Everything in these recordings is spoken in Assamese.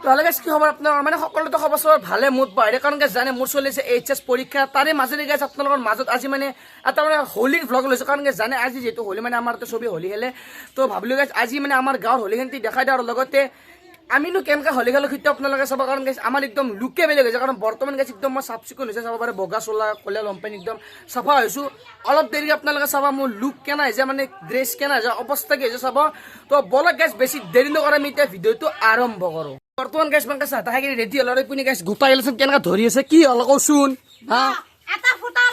তাহলে গাইছ কি খবৰ আপোনাৰ মানে সকলোতে খবৰ চবৰ ভালে মুড পায় কাৰণ গাইছ জানে মোৰ চলিছে এইচএছ পৰীক্ষা তাৰে মাজেৰে গাইছ আপোনালোকৰ মাজত আজি মানে এটা মানে হোলীৰ ভ্লগ লৈছো কাৰণ গাইছ জানে আজি যেহেতু হোলী মানে আমাৰ চবেই হোলী খেলে তো ভাবিলো গাইছ আজি মানে আমাৰ গাঁৱৰ হোলীখিনি দেখাই দিওঁ আৰু লগতে আমিনো কেনেকৈ হোলী খেলো সেইটো আপোনালোকে চাব কাৰণ গাইছ আমাৰ একদম লুকে বেলেগ হৈছে কাৰণ বৰ্তমান গাইছ একদম মই চাফ চিকুণ হৈছে চাব পাৰে বগা চোলা কলীয়া লম্পেন একদম চাফা হৈছোঁ অলপ দেৰিকৈ আপোনালোকে চাব মোৰ লুক কেনে হৈছে মানে ড্ৰেছ কেনে হৈছে অৱস্থা কি হৈছে চাব তো বলক গাইছ বেছি দেৰি নকৰে আমি এতিয়া ভিডিঅ'টো আৰম্ভ কৰোঁ বৰ্তমান গাইছ মানে চাহ তাহাকি ৰেডি হ'ল আৰু আপুনি গাইছ গোটাই গেলচোন কেনেকৈ ধৰি আছে কি হ'ল কওকচোন হা এটা ফুটা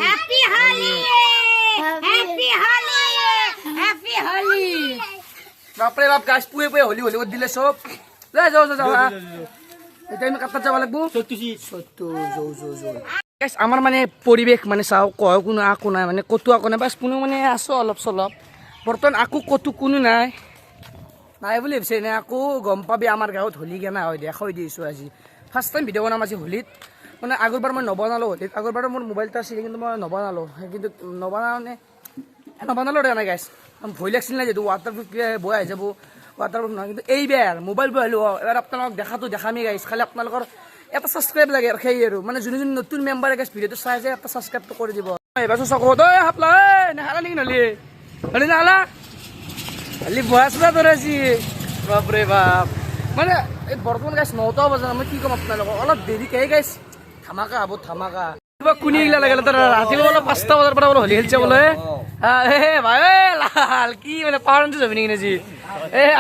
happy Holi happy Holi happy Holi বাপৰে বাপ গাইছ পুৱে পুৱে হোলী হোলী দিলে চব যাওঁ এতিয়া আমি কাটাত যাব লাগিব গাইছ আমাৰ মানে পৰিৱেশ মানে চাওঁ কয় কোনো আকো নাই মানে ক'তো আকো নাই বাছ কোনো মানে আছোঁ অলপ চলপ বৰ্তমান আকো ক'তো কোনো নাই বুলি ভাবিছে নে আকৌ গম পাবি আমাৰ গাঁৱত হোলী কেনে হয় দেখাই দিছোঁ আজি ফাৰ্ষ্ট টাইম ভিডিঅ' বনাম আজি হোলীত মানে আগৰবাৰ মই নবনালোঁ হোলীত আগৰবাৰ মোৰ মোবাইলটো আছিলে কিন্তু মই নবনালোঁ কিন্তু নবনালোঁ নাই গাইছ ভয় লাগিছিল নাই যিহেতু ৱাটাৰপ্ৰুফ বৈ আহি যাব ৱাটাৰপ্ৰুফ নহয় কিন্তু এইবাৰ মোবাইল বৈ আহিলোঁ এবাৰ আপোনালোকক দেখাটো দেখামেই গাইছ খালি আপোনালোকৰ এটা ছাবস্ক্ৰাইব লাগে আৰু সেই আৰু মানে যোনে যোনে নতুন মেম্বাৰে গাইছ ভিডিঅ'টো চাই যে এটা ছাবস্ক্ৰাইবটো কৰি দিব এইবাৰ চকত ঐ হাপলা নেখালা নেকি নহ'লে হ'লে নাখালা খালি বয়াচা ধৰাইছি বাপৰে বাপ মানে এই বৰ্তমান গাইছ 9টা বজাৰ মই কি ক'ম আপোনালোকক অলপ দেৰিকৈ গাইছ ধামাকা হ'ব ধামাকা কিবা কোনে এইগিলা লাগিলে তাৰ ৰাতিপুৱা বোলে 5টা বজাৰ পৰা বোলে হোলী খেলিছে বোলে ভাই লাল কি মানে পাৱাৰ যাবি নেকি আজি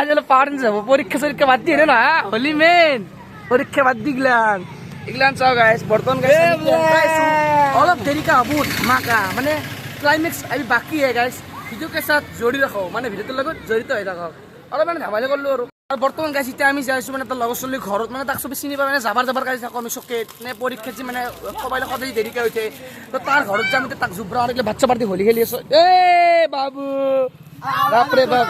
আজি বোলে পাৱাৰ যাব পৰীক্ষা চৰীক্ষা বাদ দিয়ে না হোলী মেইন পৰীক্ষা বাদ দি এইগিলান চাওঁ গাইছ বৰ্তমান গাইছ অলপ দেৰিকৈ হ'ব ধামাকা মানে ক্লাইমেক্স আমি বাকীহে গাইছ ভিডিঅ' কেঁচাত জড়ি ৰাখোঁ মানে ভিডিঅ'টোৰ লগত জড়িত হৈ থাকক অলপ মানে ধেমালি কৰিলোঁ আৰু বৰ্তমান গাইছ এতিয়া আমি যাইছোঁ মানে তাৰ লগৰ ছোৱালী ঘৰত মানে তাক চবেই চিনি পাই মানে যাবাৰ গাড়ী থাকোঁ আমি চকেট নে পৰীক্ষাত যে মানে সবাই সদায় দেৰিকৈ উঠে তো তাৰ ঘৰত যাম এতিয়া তাক জুব্ৰা আনিলে বাচ্চা পাৰ্টি হোলী খেলি আছোঁ বাবু বাপৰে বাপ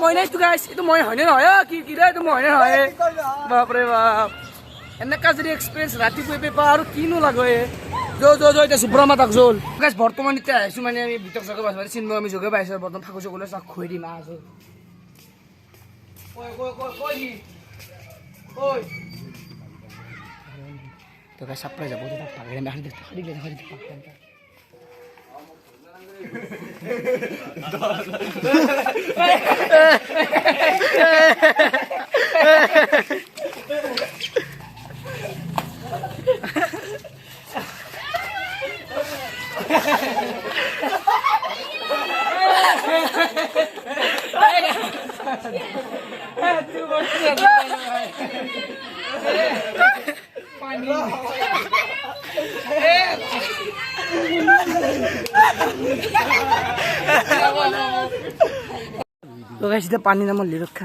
মই নাইতো গাইছ এইটো মই হয়নে নহয় কি এইটো মই হয়নে নহয় বাপৰে বাপ এনেকা যদি এক্সপিৰিয়েঞ্চ ৰাতিপুৱাই পাওঁ আৰু কিনো লাগে এতিয়া সুব্ৰমা তাক জল গাইছ বৰ্তমান এতিয়া আহিছোঁ মানে আমি ভিতৰত জগা পাইছোঁ চিন্ময় আমি জগা পাইছোঁ বৰ্তমান ফাকু চকুলে চাক খুৱাই দিম আছোঁ তো গাইছ চাপ্ৰাই যাব তাক পাগেৰে লগাইছিলে পানী নামৰ লিৰক্ষা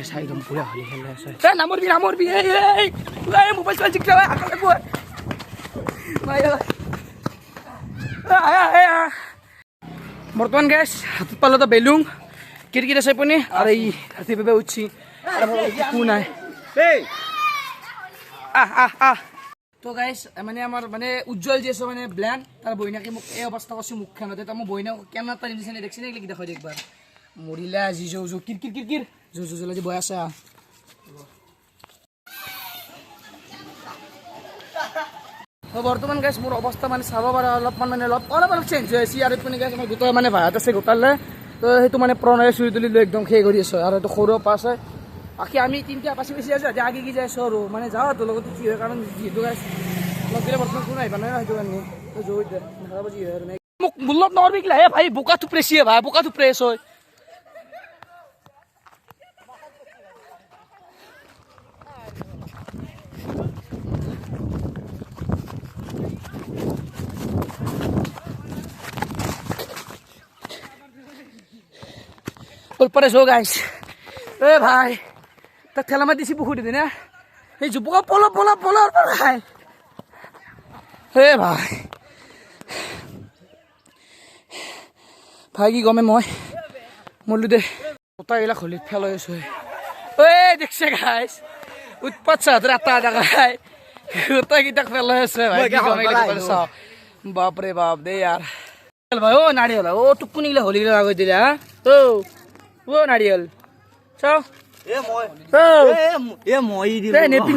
চাই একদম পুৰা হোলী খেলি আছে নামৰবি মোবাইল চোৱাই চিক বৰ্তমান গেছ হাতত পালোঁ তো বেলুং কিৰকিৰ আছে আপুনি আৰু এই ৰাতিপুৱা উঠছি একো নাই তো গাইছ মানে আমাৰ মানে উজ্জ্বল যি আছে মানে ব্লেন তাৰ বইনাকে মোক এই অৱস্থা কৰিছে মুখখনতে তাৰ মই বইনাক কেনে এটা নিদিছে দেখছি নে দেখি দেখুৱাই একবাৰ মৰিলে আজি কিৰকিৰ আজি বৈ আছে বৰ্তমান গাইছ মোৰ অৱস্থা মানে চাব পাৰে অলপমান মানে অলপ চেঞ্জ হৈ আছে আৰু ইপিনে গাইছ আমাৰ গোটাই মানে ভাড়াত আছে গোটালে তো সেইটো মানে প্ৰণয়ে চুৰি তুলি লৈ একদম সেই কৰি আছোঁ আৰু এইটো সৰু পাছ হয় বাকী আমি তিনিটা পাছি বেছি আছোঁ এতিয়া আগে কি যাই আছোঁ আৰু মানে যাওঁ তোৰ লগত কি হয় কাৰণ যিহেতু গাইছ লগ দিলে বৰ্তমান কোনো আহিবা নাই সেইটো কাৰণে জয় দে যি হয় আৰু মোক মূল্যত নৰবি কিলা হে ভাই বোকাটো প্ৰেছিয়ে ভাই বোকাটো প্ৰেছ হয় পৰে সো গাইছ ভাই তাক ঠেলা মাৰি দিছি পুখুৰী দিনে এই জুপুকা পলপ ভাই ভাই কি গমে মই মৰলো দে গোটাইগিলাক হোলীত পেলাই আছোঁ দেখছে গাইছ উৎপাত চাহাতৰ এটা দেখাই গোটেইকেইটাক পেলাই আছে ভাই কি কম এইকেইটা চাওঁ বাপৰে বাপ দেই ইয়াৰ ভাই অ' নাৰিয়ল অ' টোপনি গিলা হলি গিলা আগত দিলে হা অ' নাৰিয়ল চাওঁ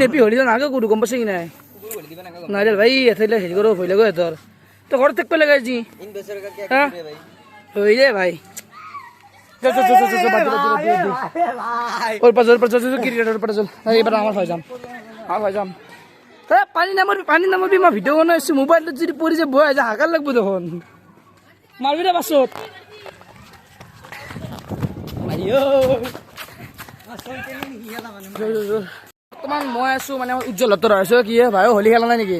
নেপি হলি নাগে কৰো গম পাইছে কি নাই নাৰিয়ল ভাই এঠাইলে হেৰি কৰোঁ ভয় লাগো সিহঁতৰ তই ঘৰত থাকিব লাগে আজি হা হৈ দে ভাই পানী নামাবি মই ভিডিঅ' বনাই আছো মোবাইলত যদি পৰি যে বৈ আছে হাকাৰ লাগব দেখোন মাৰবি দে পাছত বৰ্তমান মই আছো মানে উজ্জ্বল হতৰ আছো কি ভাই হলি খেলা নাই নেকি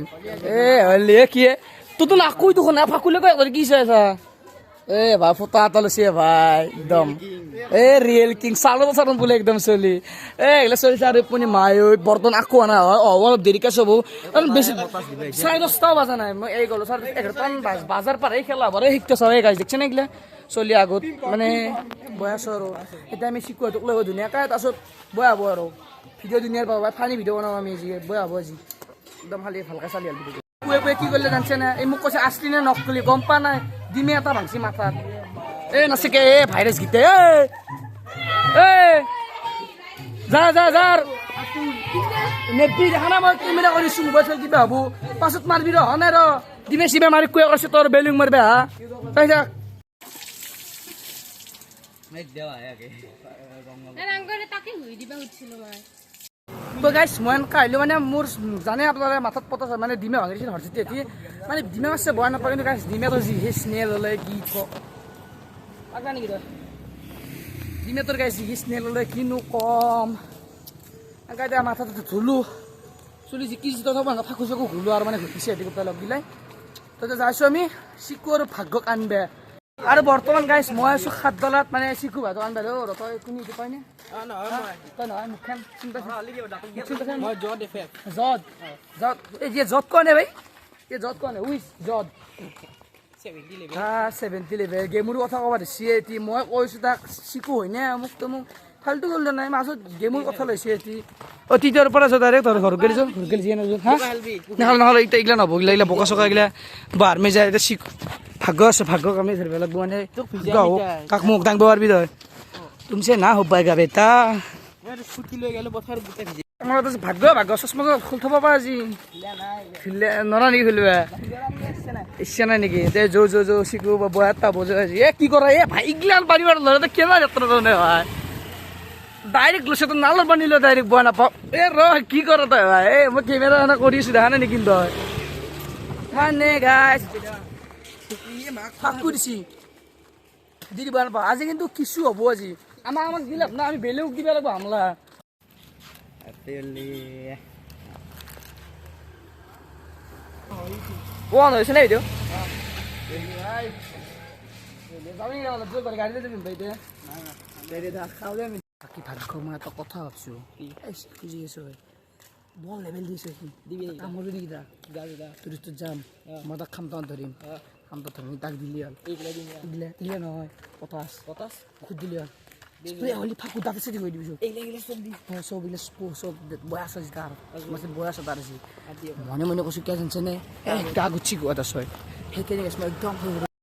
এ হলি কি তোৰতো নাকৈ দেখোন না ফাকুলে কয় কি চাই আছা এ ভাই ফটো এটা লৈছে ভাই একদম এ ৰিয়েল কিং চালো চাৰণ বোলে একদম চলি এগিলা চলিছে আৰু আপুনি মায় বৰ্তমান আকৌ অনা হয় অলপ দেৰিকে চব বেছি 10:30 বাজা নাই মই এই গলো 11:30 বাজাৰ পাৰে খেলা bare শিকতে চাই গাইজ দেখছে না এগিলা চলি আগত মানে বয়স আৰু এটা আমি শিকোৱা তোক লৈ ধুনীয়াকৈ তাৰপিছত বয়াব আৰু ভিডিঅ' ধুনীয়াৰ পাব ফানি ভিডিঅ' বনাব আমি আজি বয়াব আজি একদম খালি ভালকৈ চালি আৰু ভিডিঅ' কি কৰিলে জানছে না এই মোক কৈছে আছলি নে নকলি গম পা নাই ডিমে এটা ভাংছি মাথাত এ নাচিকে এ ভাইৰাছ গীতে এ যা নেপি দেখা না মই কেমেৰা কৰিছোঁ মোবাইল চল কিবা হ'ব পাছত মাৰবি ৰ নাই ৰ ডিমে চিমে মাৰি কুৱে কৰিছে তোৰ বেলুং মাৰবে হা তাই যাক তো গাইছ মই কাইলৈ মানে মোৰ জানে আপোনালোকে মাথাত পতা মানে ডিমে ভাঙিছিল হৰজিতে এটি মানে ডিমে আছে বয়া নাপায় কিন্তু গাইছ ডিমে তো যিহে স্নেল হ'লে কি আগা নেকি তই ডিমে তোৰ গাইছ যিহে স্নেল হ'লে কিনো কম গাই মাথাটো ধুলো চুলি জিকি জিকি থব ফাকু চাকু ঘুলো আৰু মানে ঘুটিছে এটি গোটাই লগ দিলাই তই যাইছোঁ আমি চিকু আৰু ভাগ্যক আনবে আৰু বৰ্তমান গাইছ মই আছোঁ সাতডালত মানে চিকু ভাগক আনবে ৰ তই কোনি এইটো পাইনে তই নহয় মুখখন জদ এই যে জদ কনে ভাই এই জদ কনে উইচ জদ 70 লেভেল গেমৰ কথা ক'ব দিছে এটি মই কৈছোঁ তাক চিকু হয়নে মোক তো মোক ফাল্টু গ'ল নাই মাজত গেমৰ কথা লৈছে এটি অতীতৰ পৰা আছো ডাইৰেক্ট তই ঘৰত গেলি যিয়ে নাযাওঁ হা নহ'লে এতিয়া এইগিলা নহ'ব এইগিলা বোকা চকা এইগিলা বাৰমে যায় এতিয়া চিকু ভাগ্য আছে ভাগ্যক আমি ধৰিব লাগিব মানে কাক মোক দাঙব পাৰিবি তই তুমছে না হ'ব পাইগা বেটা আমাৰ ভাগ্য চশমা খুল থব পাৰা আজি নৰা নেকি খুলিব ইচ্ছা নাই নেকি দে যৌ চিকু বয়াত পাব আজি এ কি কৰা এ ভাই ইগলান পাৰিব ল'ৰা কেলা যাত্ৰা হয় ডাইৰেক্ট লৈছে তো নালৰ বানিলো ডাইৰেক্ট বয়া নাপাওঁ এ ৰ কি কৰা তই ভাই এ মই কেমেৰা এনে কৰিছোঁ দেখা নাই নেকি তই মানে গাইছ ফাকু দিছি দি দিব নাপাওঁ আজি কিন্তু কিছু হ'ব আজি আমাক দিলে না আমি বেলেগক দিব লাগিব হামলা বন্ধ হৈছে নে ভিডিঅ' বাকী ভাগ্য মই এটা কথা ভাবছোঁ খুজি আছোঁ বল লেভেল দিছে কামৰ যদি টুৰিষ্টত যাম মই তাক খামটাউন ধৰিম খামটাউন ধৰিম তাক দিলি হ'ল দিলে নহয় পটাছ খুদ দিলি হ'ল হলি ফাকু দাঁতে চেটি কৰি দিবিছোঁ চব চব বয়া আছে তাৰ বয়া আছে তাৰ আছে মনে কৈছোঁ কিয় জানছেনে গা গুচি গোৱা এটা ছয় সেইকাৰণে মই একদম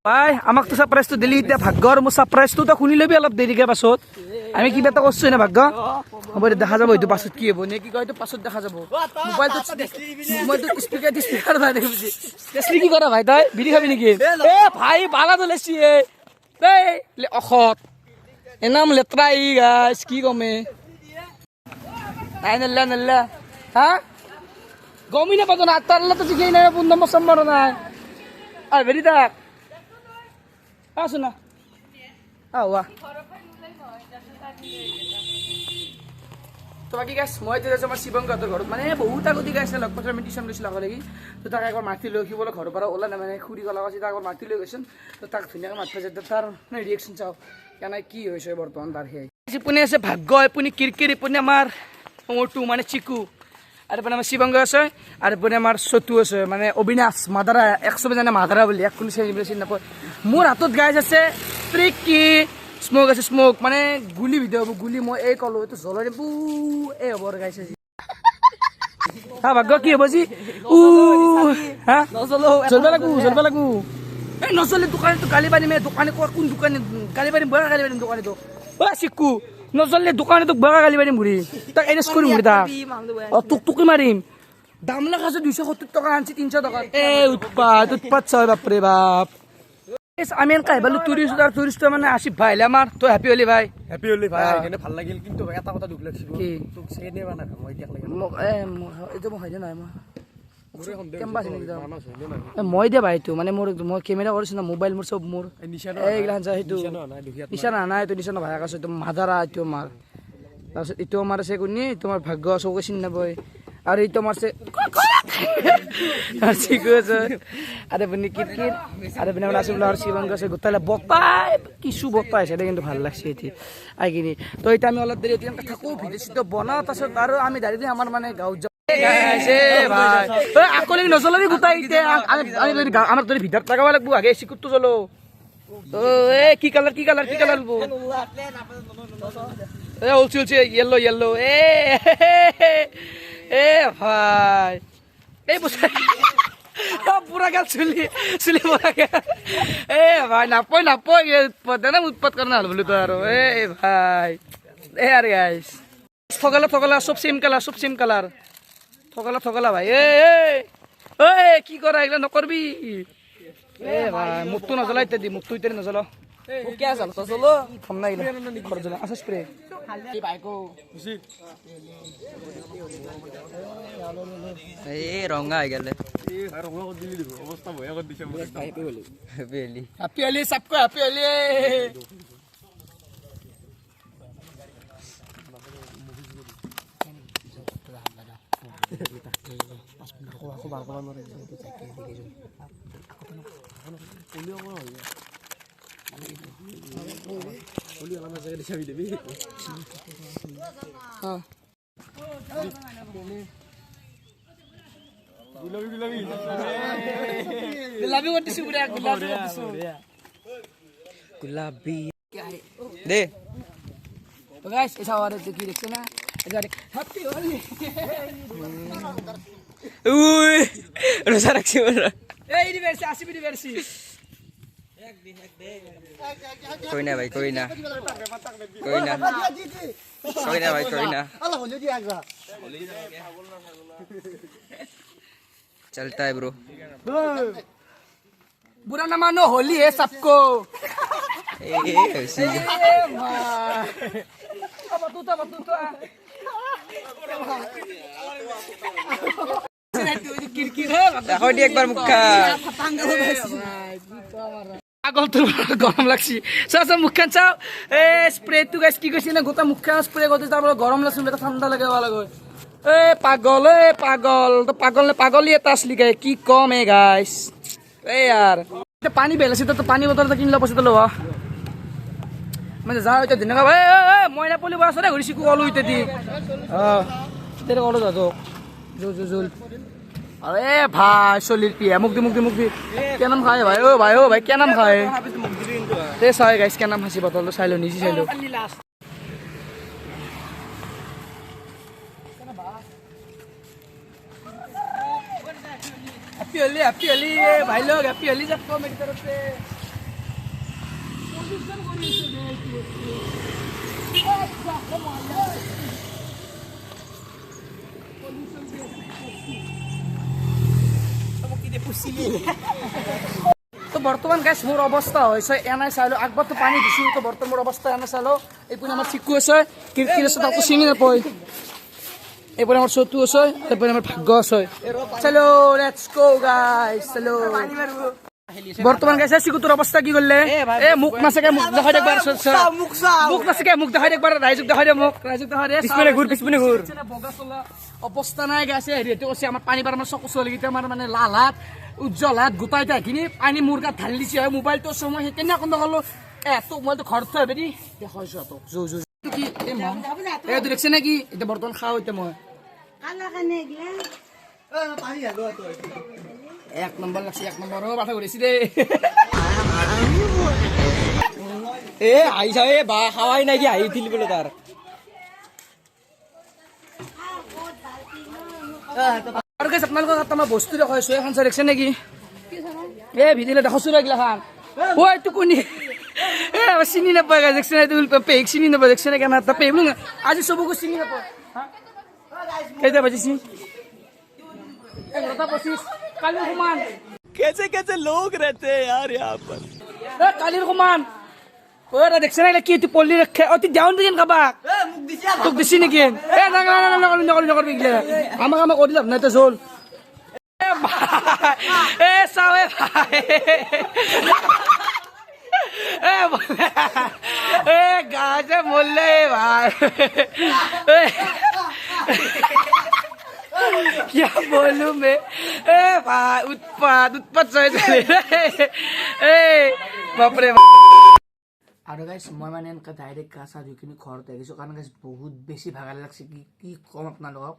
ভাই আমাক তো ছাৰপ্ৰাইজটো দিলি এতিয়া ভাগ্যৰ মোৰ ছাৰপ্ৰাইজটো তই শুনি ল'বি অলপ দেৰিকৈ পাছত আমি কিবা এটা কৰিছোঁ নে ভাগ্য হ'ব দে দেখা যাব এইটো পাছত কি হ'ব নে কি কয় এইটো পাছত দেখা যাব মোবাইলটো স্পীকাৰ নাই দেখি তেছলি কি কৰা ভাই তই বিড়ি খাবি নেকি এ ভাই বালা জ্বলাইছি এই অসত এনাম লেতেৰা ই গাইছ কি কমে নাই নেল্লা হা গমি নাপাতো না তাৰ তো ঠিকেই নাই 15 নম্বৰ নাই আৰু ভেৰি তাক আছো না আৱা তো বাকী গাইছ মই এতিয়া আমাৰ শিৱংগহঁতৰ ঘৰত মানে বহুত আগতে গাইছে লগ পত্ৰ আমি টিউশ্যন লৈছিলোঁ আগত লাগি তো তাক একবাৰ মাতি লৈ শিৱলৈ ঘৰৰ পৰা ওলা নাই মানে খুৰী কলা কৈছে তাক একবাৰ মাতি লৈ গৈছিল তো তাক ধুনীয়াকৈ মাতিব যায় তাৰ ৰিয়েকশ্যন চাওঁ কেনে কি হৈছে বৰ্তমান তাৰ সেই ইপুনে আছে ভাগ্য ইপুনে কিৰকিৰ ইপুনে আমাৰ মোৰটো মানে চিকু আৰু ইপিনে আমাৰ শিৱংগ আছে আৰু ইপিনে আমাৰ চটু আছে মানে অবিনাশ মাদাৰা একচবে জানে মাদাৰা বুলি এক কোনো চিনি নাপায় মোৰ হাতত গাইজ আছে ট্ৰিকি স্মোক আছে স্মোক মানে গুলি ভিডিঅ' হ'ব গুলি মই এই ক'লোঁ এইটো জ্বলাই দিম এই হ'ব গাইছে হা ভাগ্য কি হ'ব যি হা জ্বলবা লাগবো এই নচলে দোকানীটো গালি পাৰিমে দোকানী কোন দোকানী গালি পাৰিম বগা গালি পাৰিম দোকানীটো চিকু নচলে দোকানী তোক বগা গালি পাৰিম বুঢ়ী তাক এৰেষ্ট কৰিম বুঢ়ী তাক তোক টুকি মাৰিম দাম লাগাছে 270 টকা আনছি 300 টকা উৎপাত ছয় বাপৰে বাপ আমি এনেকা ভালো টুরিস্ট মানে আসিফ ভাই আমার তো হ্যাপি হলি ভাই এখানে ভাল লাগিল কিন্তু এটা কথা দুখ লাগছিল কি তোক চেনে বা না মই দেখ লাগে এইটো মই হয় নাই মই দে ভাই এইটো মানে মোৰ মই কেমেৰা কৰিছো না মোবাইল মোৰ চব মোৰ এইগিলাখান চাই সেইটো নিচানা নাই এইটো নিচানা ভাই আকাশ এইটো মাদাৰা এইটো মাৰ তাৰপিছত এইটো মাৰ আছে কোনি তোমাৰ ভাগ্য চৌকে চিনি নাপায় আৰু এইটো মাৰছে চিকু আছে আৰু আপুনি কিটকিট আৰু আপুনি আমাৰ আছিফুল আৰু শিৱন আছে গোটালে বতাই কিছু বতাই আছে কিন্তু ভাল লাগছে এতিয়া আহি কিনি তো এতিয়া আমি অলপ দেৰি এতিয়া থাকোঁ ভিডিঅ' চিডিঅ' বনাওঁ তাৰপিছত আৰু আমি ডাইৰেক্টলি আমাৰ মানে গাঁৱত যাওঁ আকলি নচলি গোটাই এতিয়া আমাৰ যদি ভিতৰত লগাব লাগিব আগে চিকুটটো চলো কি কালাৰ অলছি য়েল্লো ভাই এই বছর পুরা গেল চুলি পুরা গেল ভাই নাপয় উৎপাত না উৎপাত করে না বলি তো আর ভাই আর গাইস থকালা সব সেম কালার থকালা ভাই কি করা এগুলা নকরবি ভাই মুখটো নজলা ইত্যাদি মুখটো ইত্যাদি নজলা চলো থাম না ঘর জ্বলা আচ্ছা স্প্রে এই ৰঙা হৈ গেলে অৱস্থা ভয়া কৰি দিছে হ্যাপি হলি সবকো হ্যাপি হলি गुलाबी করতেছি বুড়া গুলাবি করতেছি গুলাবি দে তো গাইস এটা আর কি দেখছ না এটা হ্যাপি হোলি উই রোজা রাখছি বড় এই ইউনিভার্সিটি আসি ইউনিভার্সিটি कोई ना भाई कोई ना भाई कोई ना चलता है ब्रो बुरा ना मानो होली है सबको দেখো দি একবার মুখা পাগল তোর গরম লাগছি চাও মুখখান চাও এ স্প্রে তো গাইস কি কইছিস না গোটা মুখখান স্প্রে করতে তারপর গরম লাগছে এটা ঠান্ডা লাগে ভালো লাগে তো পাগলই এটা আসলি গাই কি কম গাইস यार পানি বেলাছি তো পানি বোতলটা কিনলা পয়সা লওয়া মানে যা হইতে দিন ভাই ময়না পলি বসে রে ঘুরিছি কল হইতে দি তেরে কল যা জুল अरे भाई सोलिर पिया मुख दी क्या नाम खाए भाई भाई क्या नाम खाए ते साय गाइस क्या नाम हंसी बतलो साइलो निजी साइलो हैप्पी होली भाई लोग हैप्पी होली सबको मेरी तरफ से তো বর্তমান গাইস মোর অবস্থা হয়েছে এনাই চাইলো আগবার তো পানি দিছি তো বর্তমান মোর অবস্থা এনাই চাইলো এইপিনে আমার চিকু আছে কিরকির আছে তাকে চিনি নাপাই এরপরে আমার চতু আছে এরপরে আমার ভাগ্য আছে চলো লেটস গো গাইস চলো বর্তমান গাইস চিকু তোর অবস্থা কি করলে এ মুখ নাসকে মুখ দেখাই একবার মুখ নাসকে মুখ দেখাই একবার রাইজুক দেখাই দে মুখ রাইজুক দেখাই দে পিছনে ঘুর বগা চলা অবস্থা নাই গেছে হেরিতে আছে আমার পানি বার আমার চকু চলে গিয়ে আমার মানে লাল হাত উজ্জ্বল হাত গোটাই থাকি পানি মোৰ গাত ঢালি দিছে মোবাইলটো সময় সেইকাৰণে অকণ দেখালো তোক মইতো ঘৰত থৈ হেৰি দেখাইছো তোক কি দেখছে নেকি এতিয়া বৰ্তমান খাওঁ এতিয়া মই এক নম্বৰ লাগছে এক নম্বৰ মাথা ঘূৰিছি দেই এ আইসা এ বা খাওয়াই নাকি আই দিল বলে তার আৰু গাইছ আপোনালোকক এটা মই বস্তু দেখাইছোঁ এখন চাই দেখিছে নেকি এ ভিডিঅ'লৈ দেখাইছোঁ এইগিলা খান ঐ এইটো কোনি এ চিনি নাপায় গাইছ দেখিছে এইটো পেক চিনি নাপায় দেখিছে নেকি আমাৰ এটা পেক আজি চবকো চিনি নাপায় কেইটা বাজিছি 11:25 কালিৰ সমান कैसे कैसे लोग रहते हैं यार यहाँ पर এ কালিৰ সমান ঐ এটা দেখিছে নাই কি এইটো পল্লি ৰক্ষে অতি যাওঁ নেকি কাবাক তোক দিছি নেকি এ নকৰিবি আমাক কৰি লাভ নাই তই জল এ চাও এ ভাই এ গাছে মরলে ভাই क्या बोलूं मैं ए भाई उत्पात सही चले ए बाप रे আৰু গাইছ মই মানে এনেকৈ ডাইৰেক্ট গা চা ধুই কিনি ঘৰত আহিছোঁ কাৰণ গাইছ বহুত বেছি ভাগৰ লাগছে কি ক'ম আপোনালোকক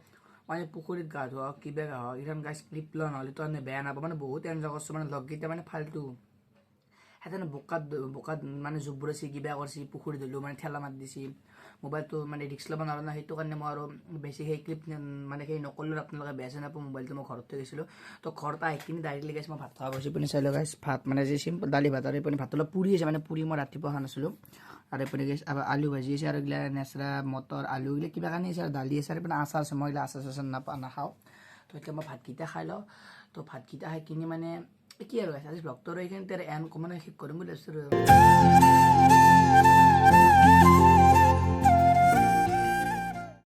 মানে পুখুৰীত গা ধোৱা কিবা গা হওক এইখন গাইছ ক্লিপ লোৱা নহ'লেতো মানে বেয়া নাপাব মানে বহুত এনজয় কৰিছোঁ মানে লগকেইটা মানে ফাল্টু সেতেনে বোকাত মানে জুবুৰাইছে কিবা কৰিছে পুখুৰী ধৰিলোঁ মানে ঠেলা মাৰি দিছে মোবাইলটো মানে ৰিক্স ল'ব নোৱাৰোঁ না সেইটো কাৰণে মই আৰু বেছি সেই ক্লিপ মানে সেই নকৰিলোঁ আপোনালোকে বেয়া চেয়া নাপাব মোবাইলটো মই ঘৰত থৈ গৈছিলোঁ তো ঘৰত আহি কিনি ডাইৰেক্টলি গাইছ মই ভাত খাব গৈছোঁ পিনে চাই লগাইছ ভাত মানে যে চিম্পল দালি ভাত আৰু এইপিনে ভাত অলপ পুৰি আছে মানে পুৰি মই ৰাতিপুৱা খোৱা নাছিলোঁ আৰু এইপিনে গাইছ আলু ভাজি আছে আৰু এইগিলা নেচৰা মটৰ আলু এইগিলা কিবা কাৰণে আছে আৰু দালি আছে আৰু এইপিনে আচাৰ আছে মই এইগিলা আচাৰ চাচাৰ নাখাওঁ তো এতিয়া মই ভাতকেইটা খাই লওঁ তো ভাতকেইটা খাই কিনি মানে কি আৰু গাইছ আজি ব্লগটো এইখিনিতে এণ্ড মানে শেষ কৰিম বুলি ভাবিছোঁ